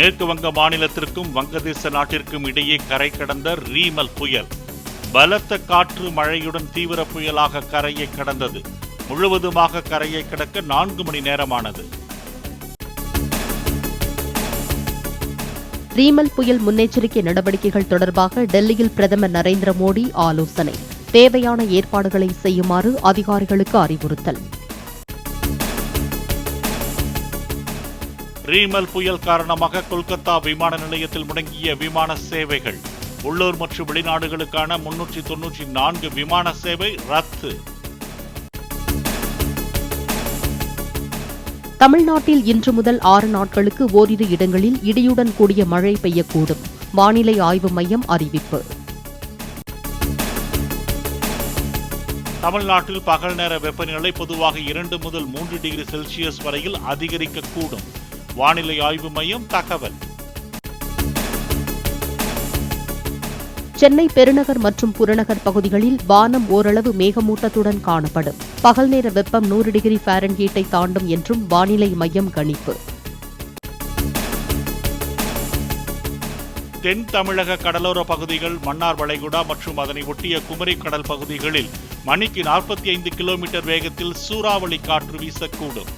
மேற்கு வங்க மாநிலத்திற்கும் வங்கதேச நாட்டிற்கும் இடையே கரை கடந்த ரீமல் புயல் பலத்த காற்று மழையுடன் தீவிர புயலாக கரையை கடந்தது. முழுவதுமாக கரையை கடக்க 4 மணி நேரமானது. ரீமல் புயல் முன்னெச்சரிக்கை நடவடிக்கைகள் தொடர்பாக டெல்லியில் பிரதமர் நரேந்திர மோடி ஆலோசனை. தேவையான ஏற்பாடுகளை செய்யுமாறு அதிகாரிகளுக்கு அறிவுறுத்தல். ரீமல் புயல் காரணமாக கொல்கத்தா விமான நிலையத்தில் முடங்கிய விமான சேவைகள். உள்ளூர் மற்றும் வெளிநாடுகளுக்கான 394 விமான சேவை ரத்து. தமிழ்நாட்டில் இன்று முதல் 6 நாட்களுக்கு ஓரிரு இடங்களில் இடியுடன் கூடிய மழை பெய்யக்கூடும். வானிலை ஆய்வு மையம் அறிவிப்பு. தமிழ்நாட்டில் பகல் நேர வெப்பநிலை பொதுவாக 2 முதல் 3 டிகிரி செல்சியஸ் வரையில் அதிகரிக்கக்கூடும். வானிலை ஆய்வு மையம் தகவல். சென்னை பெருநகர் மற்றும் புறநகர் பகுதிகளில் வானம் ஓரளவு மேகமூட்டத்துடன் காணப்படும். பகல் நேர வெப்பம் 100 டிகிரி ஃபாரன்ஹீட்டை தாண்டும் என்றும் வானிலை மையம் கணிப்பு. தென் தமிழக கடலோர பகுதிகள், மன்னார் வளைகுடா மற்றும் அதனை ஒட்டிய குமரி கடல் பகுதிகளில் மணிக்கு 45 கிலோமீட்டர் வேகத்தில் சூறாவளி காற்று வீசக்கூடும்.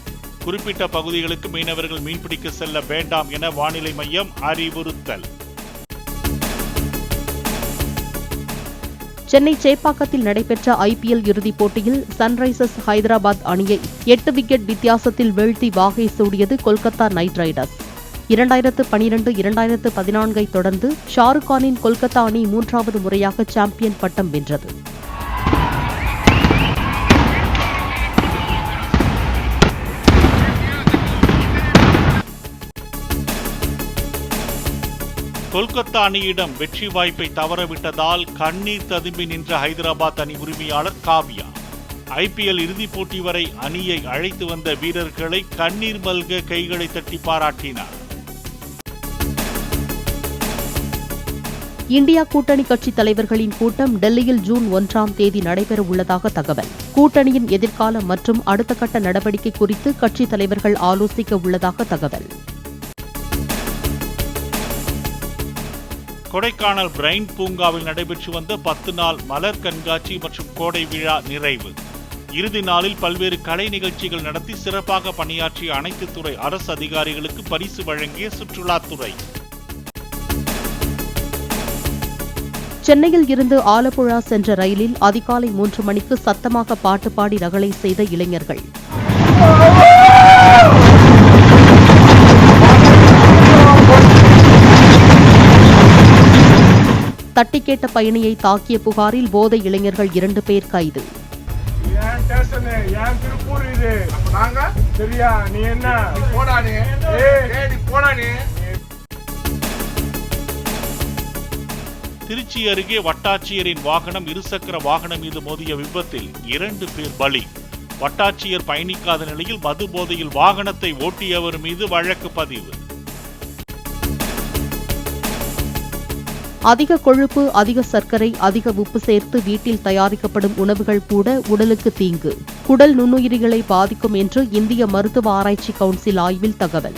குறிப்பிட்ட பகுதிகளுக்கு மீனவர்கள் மீன்பிடிக்க செல்ல வேண்டாம் என வானிலை மையம் அறிவுறுத்தல். சென்னை சேப்பாக்கத்தில் நடைபெற்ற ஐபிஎல் இறுதிப் போட்டியில் சன்ரைசர்ஸ் ஹைதராபாத் அணியை 8 விக்கெட் வித்தியாசத்தில் வீழ்த்தி வாகை சூடியது கொல்கத்தா நைட் ரைடர்ஸ். 2012-2014 தொடர்ந்து ஷாருக் கானின் கொல்கத்தா அணி 3வது முறையாக சாம்பியன் பட்டம் வென்றது. கொல்கத்தா அணியிடம் வெற்றி வாய்ப்பை தவறவிட்டதால் கண்ணீர் ததும்பி நின்ற ஹைதராபாத் அணி உரிமையாளர் காவ்யா ஐபிஎல் இறுதிப் போட்டி வரை அணியை அழைத்து வந்த வீரர்களை கண்ணீர் மல்க கைகளை தட்டி பாராட்டினார். இந்தியா கூட்டணி கட்சித் தலைவர்களின் கூட்டம் டெல்லியில் ஜூன் 1ஆம் தேதி நடைபெற உள்ளதாக தகவல். கூட்டணியின் எதிர்காலம் மற்றும் அடுத்த கட்ட நடவடிக்கை குறித்து கட்சித் தலைவர்கள் ஆலோசிக்க உள்ளதாக தகவல். கொடைக்கானல் பிரைன் பூங்காவில் நடைபெற்று வந்த 10 நாள் மலர் கண்காட்சி மற்றும் கோடை விழா நிறைவு. இறுதி நாளில் பல்வேறு கலை நிகழ்ச்சிகள் நடத்தி சிறப்பாக பணியாற்றிய அனைத்து துறை அரசு அதிகாரிகளுக்கு பரிசு வழங்கிய சுற்றுலாத்துறை. சென்னையில் இருந்து ஆலப்புழா சென்ற ரயிலில் அதிகாலை 3 மணிக்கு சத்தமாக பாட்டு பாடி ரகளை செய்த இளைஞர்கள். தட்டி கேட்ட பயணியை தாக்கிய புகாரில் போதை இளைஞர்கள் 2 பேர் கைது. திருச்சி அருகே வட்டாட்சியரின் வாகனம் இருசக்கர வாகனம் மீது மோதிய விபத்தில் 2 பேர் பலி. வட்டாட்சியர் பயணிக்காத நிலையில் மது போதையில் வாகனத்தை ஓட்டியவர் மீது வழக்கு பதிவு. அதிக கொழுப்பு, அதிக சர்க்கரை, அதிக உப்பு சேர்த்து வீட்டில் தயாரிக்கப்படும் உணவுகள் கூட உடலுக்கு தீங்கு, குடல் நுண்ணுயிரிகளை பாதிக்கும் என்று இந்திய மருத்துவ ஆராய்ச்சி கவுன்சில் ஆய்வில் தகவல்.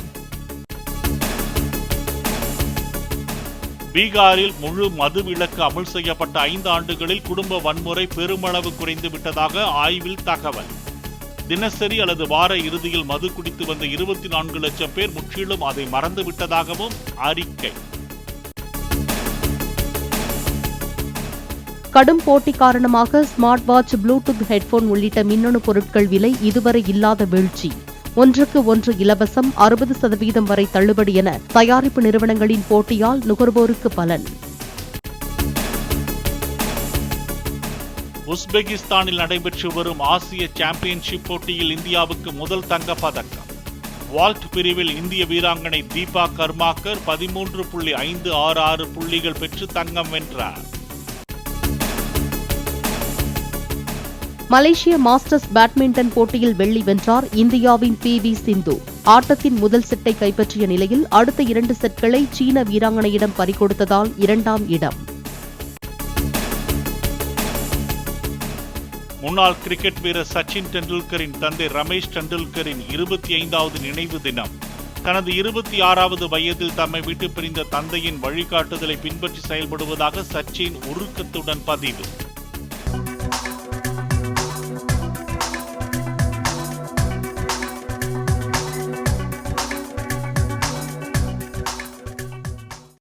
பீகாரில் முழு மது விலக்கு அமல் செய்யப்பட்ட 5 ஆண்டுகளில் குடும்ப வன்முறை பெருமளவு குறைந்து விட்டதாக ஆய்வில் தகவல். தினசரி அல்லது வார இறுதியில் மது குடித்து வந்த 24 லட்சம் பேர் முற்றிலும் அதை மறந்துவிட்டதாகவும் அறிக்கை. கடும் போட்டி காரணமாக ஸ்மார்ட் வாட்ச், ப்ளூடூத் ஹெட்போன் உள்ளிட்ட மின்னணு பொருட்கள் விலை இதுவரை இல்லாத வீழ்ச்சி. 1க்கு 1 இலவசம், 60% வரை தள்ளுபடி என தயாரிப்பு நிறுவனங்களின் போட்டியால் நுகர்வோருக்கு பலன். உஸ்பெகிஸ்தானில் நடைபெற்று வரும் ஆசிய சாம்பியன்ஷிப் போட்டியில் இந்தியாவுக்கு முதல் தங்கப் பதக்கம். வால்ட் பிரிவில் இந்திய வீராங்கனை தீபா கர்மாக்கர் 13.566 புள்ளிகள் பெற்று தங்கம் வென்றார். மலேசிய மாஸ்டர்ஸ் பேட்மிண்டன் போட்டியில் வெள்ளி வென்றார் இந்தியாவின் PV சிந்து. ஆட்டத்தின் முதல் செட்டை கைப்பற்றிய நிலையில் அடுத்த 2 செட்களை சீன வீராங்கனையிடம் பறிகொடுத்ததால் 2ஆம் இடம். முன்னாள் கிரிக்கெட் வீரர் சச்சின் டெண்டுல்கரின் தந்தை ரமேஷ் டெண்டுல்கரின் 25வது நினைவு தினம். தனது 26வது வயதில் தம்மை விட்டு பிரிந்த தந்தையின் வழிகாட்டுதலை பின்பற்றி செயல்படுவதாக சச்சின் உருக்கத்துடன் பதிவு.